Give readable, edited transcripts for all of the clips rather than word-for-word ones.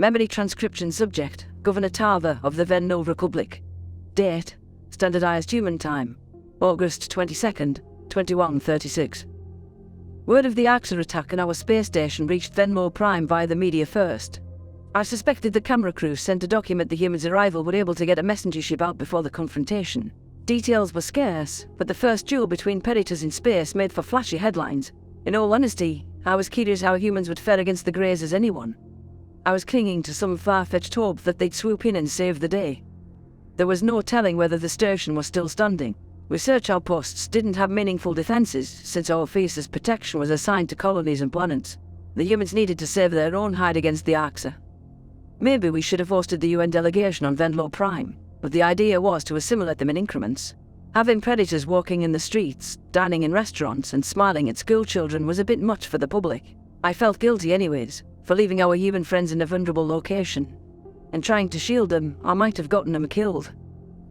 Memory transcription subject, Governor Tava of the Venno Republic. Date, standardized human time, August 22nd, 2136. Word of the Arxa attack on our space station reached Venmo Prime via the media first. I suspected the camera crew sent to document the humans' arrival were able to get a messenger ship out before the confrontation. Details were scarce, but the first duel between predators in space made for flashy headlines. In all honesty, I was curious how humans would fare against the Greys as anyone. I was clinging to some far-fetched hope that they'd swoop in and save the day. There was no telling whether the station was still standing. Research outposts didn't have meaningful defenses, since our fiercest protection was assigned to colonies and planets. The humans needed to save their own hide against the Arxa. Maybe we should have hosted the UN delegation on Venlo Prime, but the idea was to assimilate them in increments. Having predators walking in the streets, dining in restaurants, and smiling at schoolchildren was a bit much for the public. I felt guilty anyways, for leaving our human friends in a vulnerable location. And trying to shield them, I might have gotten them killed.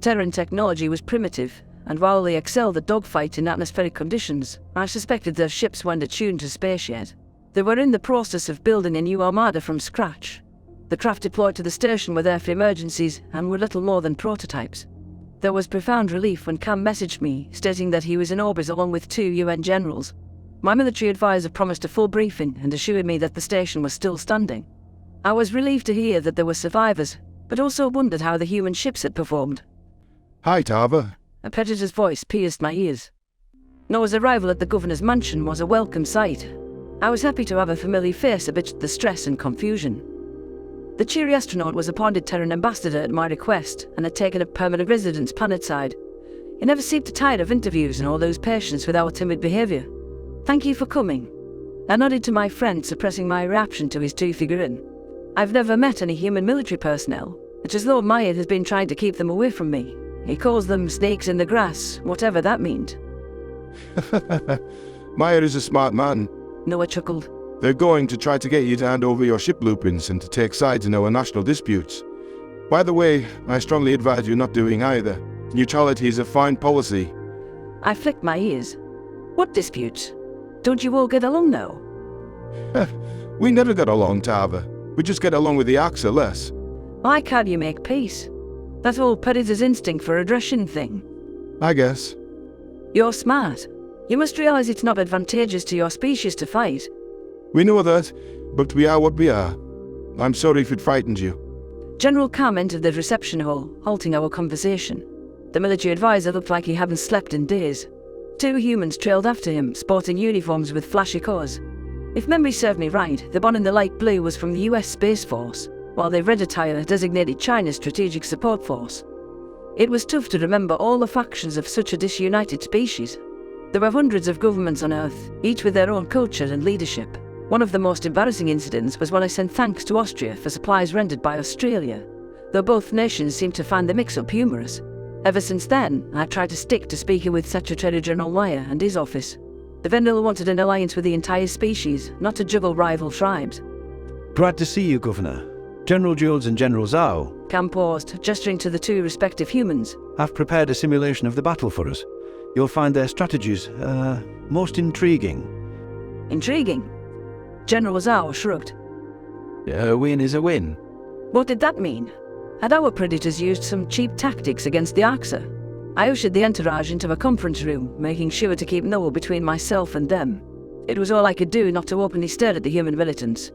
Terran technology was primitive, and while they excelled at dogfights in atmospheric conditions, I suspected their ships weren't attuned to space yet. They were in the process of building a new armada from scratch. The craft deployed to the station were there for emergencies and were little more than prototypes. There was profound relief when Cam messaged me, stating that he was in orbit along with 2 UN generals. My military advisor promised a full briefing and assured me that the station was still standing. I was relieved to hear that there were survivors, but also wondered how the human ships had performed. Hi, Tava. A predator's voice pierced my ears. Noah's arrival at the governor's mansion was a welcome sight. I was happy to have a familiar face amidst the stress and confusion. The cheery astronaut was appointed Terran ambassador at my request and had taken up permanent residence planetside. He never seemed to tire of interviews and all lose patience with our timid behaviour. Thank you for coming. I nodded to my friend, suppressing my reaction to his two-figure-in. I've never met any human military personnel. It's as though Maya has been trying to keep them away from me. He calls them snakes in the grass, whatever that meant. Meyer is a smart man. Noah chuckled. They're going to try to get you to hand over your ship blueprints and to take sides in our national disputes. By the way, I strongly advise you not doing either. Neutrality is a fine policy. I flicked my ears. What disputes? Don't you all get along now? We never got along, Tava. We just get along with the Arxa less. Why can't you make peace? That's all Predator's instinct for aggression thing. I guess. You're smart. You must realize it's not advantageous to your species to fight. We know that, but we are what we are. I'm sorry if it frightened you. General Cam entered the reception hall, halting our conversation. The military advisor looked like he hadn't slept in days. 2 humans trailed after him, sporting uniforms with flashy colours. If memory served me right, the one in the light blue was from the US Space Force, while the red attire designated China's Strategic Support Force. It was tough to remember all the factions of such a disunited species. There were hundreds of governments on Earth, each with their own culture and leadership. One of the most embarrassing incidents was when I sent thanks to Austria for supplies rendered by Australia, though both nations seemed to find the mix-up humorous. Ever since then, I tried to stick to speaking with Secretary General Meyer and his office. The Vendel wanted an alliance with the entire species, not to juggle rival tribes. Glad to see you, Governor. General Jules and General Zhao. Cam paused, gesturing to the 2 respective humans. Have prepared a simulation of the battle for us. You'll find their strategies, most intriguing. Intriguing? General Zhao shrugged. A win is a win. What did that mean? Had our predators used some cheap tactics against the Arxa? I ushered the entourage into a conference room, making sure to keep Noah between myself and them. It was all I could do not to openly stare at the human militants.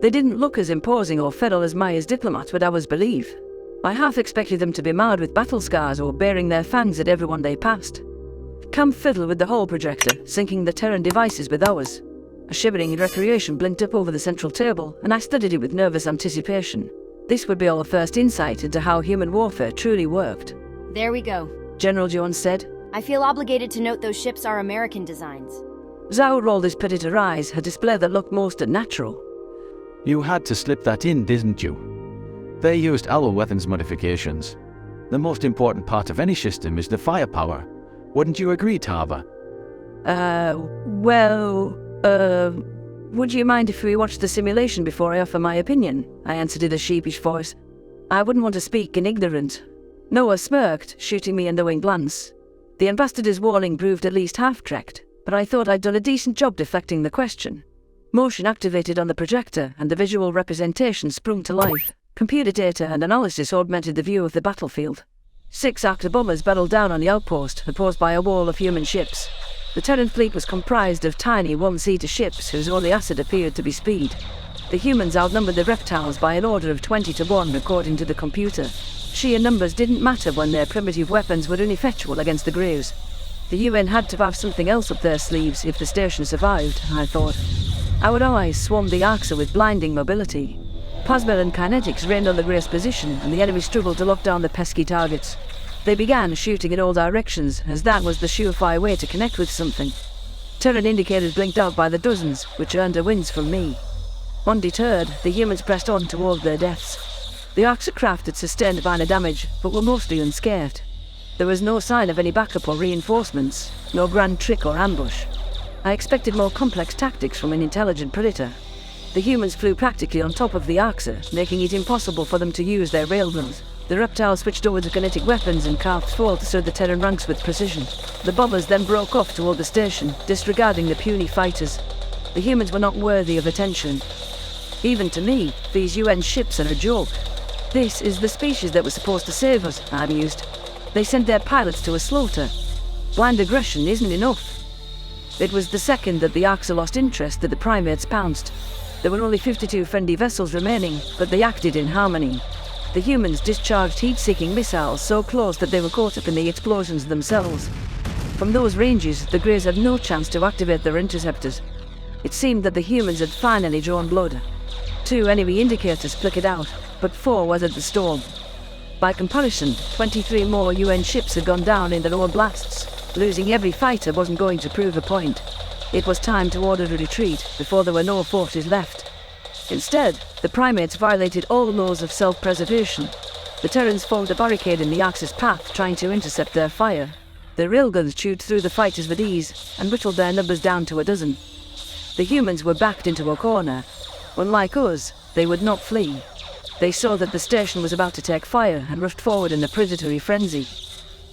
They didn't look as imposing or feral as Maya's diplomats would ours believe. I half expected them to be marred with battle scars or baring their fangs at everyone they passed. Cam fiddled with the hall projector, syncing the Terran devices with ours. A shimmering recreation blinked up over the central table, and I studied it with nervous anticipation. This would be our first insight into how human warfare truly worked. There we go. General Jones said. I feel obligated to note those ships are American designs. Zhao rolled his predator eyes, a display that looked most unnatural. You had to slip that in, didn't you? They used our weapons modifications. The most important part of any system is the firepower. Wouldn't you agree, Tava? Would you mind if we watched the simulation before I offer my opinion? I answered in a sheepish voice. I wouldn't want to speak in ignorance. Noah smirked, shooting me a knowing glance. The ambassador's warning proved at least half-correct, but I thought I'd done a decent job deflecting the question. Motion activated on the projector, and the visual representation sprung to life. Computer data and analysis augmented the view of the battlefield. 6 Arctic bombers battled down on the outpost, opposed by a wall of human ships. The Terran fleet was comprised of tiny one-seater ships whose only asset appeared to be speed. The humans outnumbered the reptiles by an order of 20-1 according to the computer. Sheer numbers didn't matter when their primitive weapons were ineffectual against the Greys. The UN had to have something else up their sleeves if the station survived, I thought. Our allies swarmed the Arxa with blinding mobility. Plasma and kinetics reigned on the Greys' position, and the enemy struggled to lock down the pesky targets. They began shooting in all directions, as that was the surefire way to connect with something. Terran indicators blinked out by the dozens, which earned a wins from me. Undeterred, the humans pressed on toward their deaths. The Arxa craft had sustained minor damage, but were mostly unscathed. There was no sign of any backup or reinforcements, no grand trick or ambush. I expected more complex tactics from an intelligent predator. The humans flew practically on top of the Arxa, making it impossible for them to use their railguns. The reptiles switched over to kinetic weapons and carved forth through the Terran ranks with precision. The bombers then broke off toward the station, disregarding the puny fighters. The humans were not worthy of attention. Even to me, these UN ships are a joke. This is the species that was supposed to save us, I mused. They sent their pilots to a slaughter. Blind aggression isn't enough. It was the second that the Arxa lost interest that the primates pounced. There were only 52 friendly vessels remaining, but they acted in harmony. The humans discharged heat-seeking missiles so close that they were caught up in the explosions themselves. From those ranges, the Greys had no chance to activate their interceptors. It seemed that the humans had finally drawn blood. 2 enemy indicators flickered out, but 4 weathered the storm. By comparison, 23 more UN ships had gone down in their own blasts. Losing every fighter wasn't going to prove a point. It was time to order a retreat before there were no forces left. Instead, the primates violated all laws of self-preservation. The Terrans formed a barricade in the Arx's path, trying to intercept their fire. Their railguns chewed through the fighters with ease and whittled their numbers down to a dozen. The humans were backed into a corner. Unlike us, they would not flee. They saw that the station was about to take fire and rushed forward in a predatory frenzy.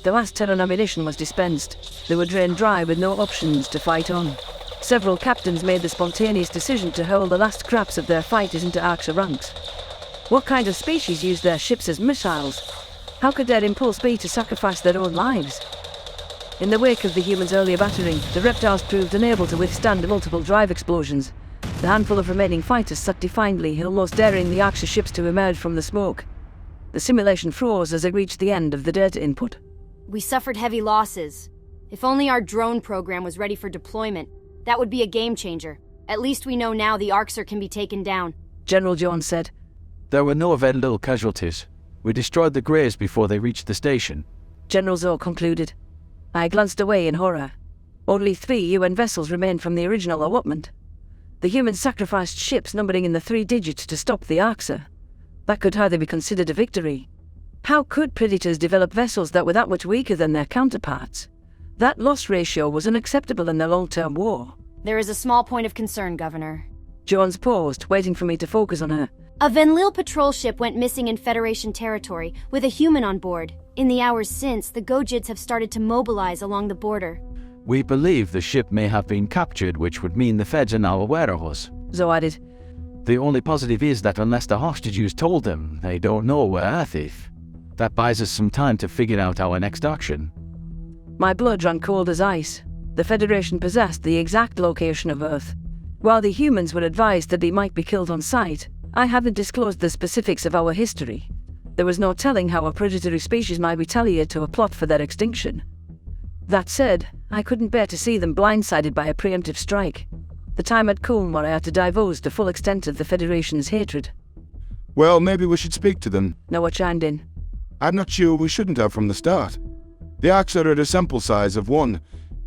The last Terran ammunition was dispensed. They were drained dry with no options to fight on. Several captains made the spontaneous decision to hurl the last scraps of their fighters into Arxa ranks. What kind of species used their ships as missiles? How could their impulse be to sacrifice their own lives? In the wake of the humans' earlier battering, the reptiles proved unable to withstand multiple drive explosions. The handful of remaining fighters sat defiantly, almost daring the Arxa ships to emerge from the smoke. The simulation froze as it reached the end of the data input. We suffered heavy losses. If only our drone program was ready for deployment, that would be a game changer. At least we know now the Arxer can be taken down. General Jones said. There were no very little casualties. We destroyed the Greys before they reached the station. General Zoe concluded. I glanced away in horror. Only 3 UN vessels remained from the original allotment. The humans sacrificed ships numbering in the 3 digits to stop the Arxa. That could hardly be considered a victory. How could predators develop vessels that were that much weaker than their counterparts? That loss ratio was unacceptable in the long-term war. There is a small point of concern, Governor. Jones paused, waiting for me to focus on her. A Venlil patrol ship went missing in Federation territory, with a human on board. In the hours since, the Gojids have started to mobilize along the border. We believe the ship may have been captured, which would mean the feds are now aware of us. Zoe added. The only positive is that unless the hostages told them, they don't know we're Earthief. That buys us some time to figure out our next action. My blood ran cold as ice. The Federation possessed the exact location of Earth. While the humans were advised that they might be killed on sight, I hadn't disclosed the specifics of our history. There was no telling how a predatory species might retaliate to a plot for their extinction. That said, I couldn't bear to see them blindsided by a preemptive strike. The time had come where I had to divulge the full extent of the Federation's hatred. Well, maybe we should speak to them. Noah chimed in. I'm not sure we shouldn't have from the start. The Arxa are at a sample size of 1.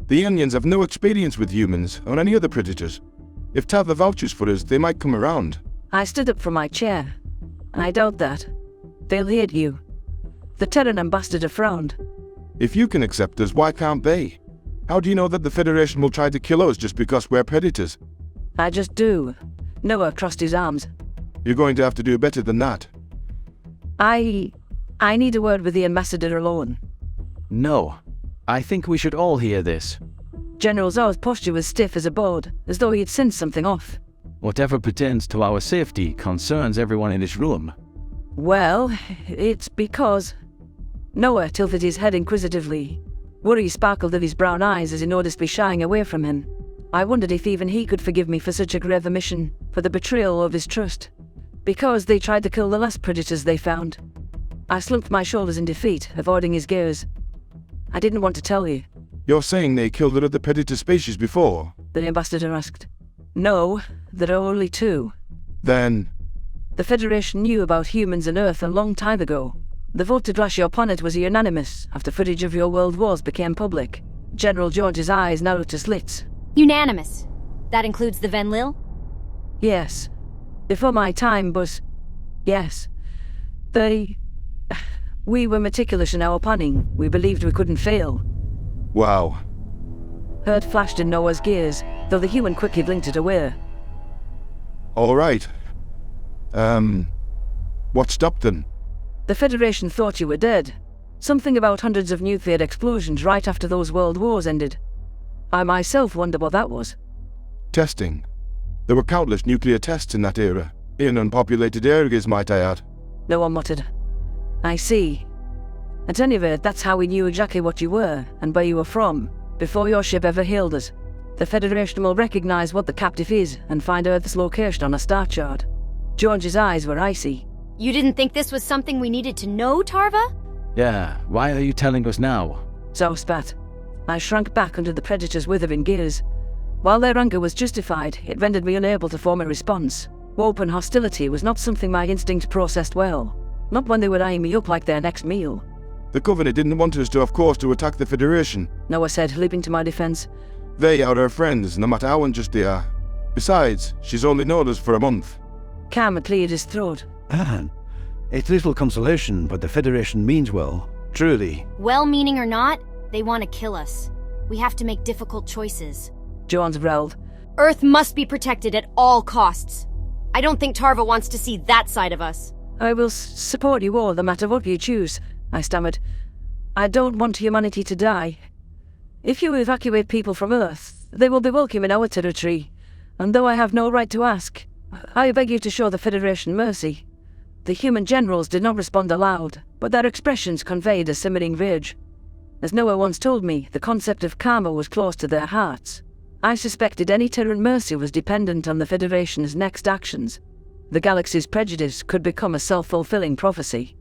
The aliens have no experience with humans or any other predators. If Tava vouches for us, they might come around. I stood up from my chair. I doubt that. They'll hate you. The Terran ambassador frowned. If you can accept us, why can't they? How do you know that the Federation will try to kill us just because we're predators? I just do. Noah crossed his arms. You're going to have to do better than that. I need a word with the ambassador alone. No. I think we should all hear this. General Zhao's posture was stiff as a board, as though he had sensed something off. Whatever pertains to our safety concerns everyone in this room. Well, it's because... Noah tilted his head inquisitively. Worry sparkled in his brown eyes as he noticed me shying away from him. I wondered if even he could forgive me for such a grave omission, for the betrayal of his trust. Because they tried to kill the last predators they found. I slumped my shoulders in defeat, avoiding his gaze. I didn't want to tell you. You're saying they killed another predator species before? The ambassador asked. No, there are only two. Then... The Federation knew about humans and Earth a long time ago. The vote to glass your planet was unanimous after footage of your world wars became public. General George's eyes narrowed to slits. Unanimous. That includes the Venlil? Yes. Before my time, but... Yes. We were meticulous in our planning. We believed we couldn't fail. Wow. Hurt flashed in Noah's gaze, though the human quickly blinked it away. All right. What stopped them? The Federation thought you were dead. Something about hundreds of nuclear explosions right after those world wars ended. I myself wonder what that was. Testing. There were countless nuclear tests in that era. In unpopulated areas, might I add. Noah muttered. I see. At any rate, that's how we knew exactly what you were, and where you were from, before your ship ever hailed us. The Federation will recognize what the captive is, and find Earth's location on a star chart. George's eyes were icy. You didn't think this was something we needed to know, Tarva? Yeah, why are you telling us now? So spat. I shrank back under the Predator's withering gaze. While their anger was justified, it rendered me unable to form a response. Open hostility was not something my instinct processed well. Not when they were eyeing me up like their next meal. The Covenant didn't want us to, of course, to attack the Federation. Noah said, leaping to my defense. They are our friends, no matter how unjust they are. Besides, she's only known us for a month. Cam cleared his throat. Anne, it's little consolation, but the Federation means well. Truly. Well-meaning or not, they want to kill us. We have to make difficult choices. Jones growled. Earth must be protected at all costs. I don't think Tarva wants to see that side of us. I will support you all, no matter what you choose, I stammered. I don't want humanity to die. If you evacuate people from Earth, they will be welcome in our territory. And though I have no right to ask, I beg you to show the Federation mercy. The human generals did not respond aloud, but their expressions conveyed a simmering rage. As Noah once told me, the concept of karma was close to their hearts. I suspected any Terran mercy was dependent on the Federation's next actions. The galaxy's prejudice could become a self-fulfilling prophecy.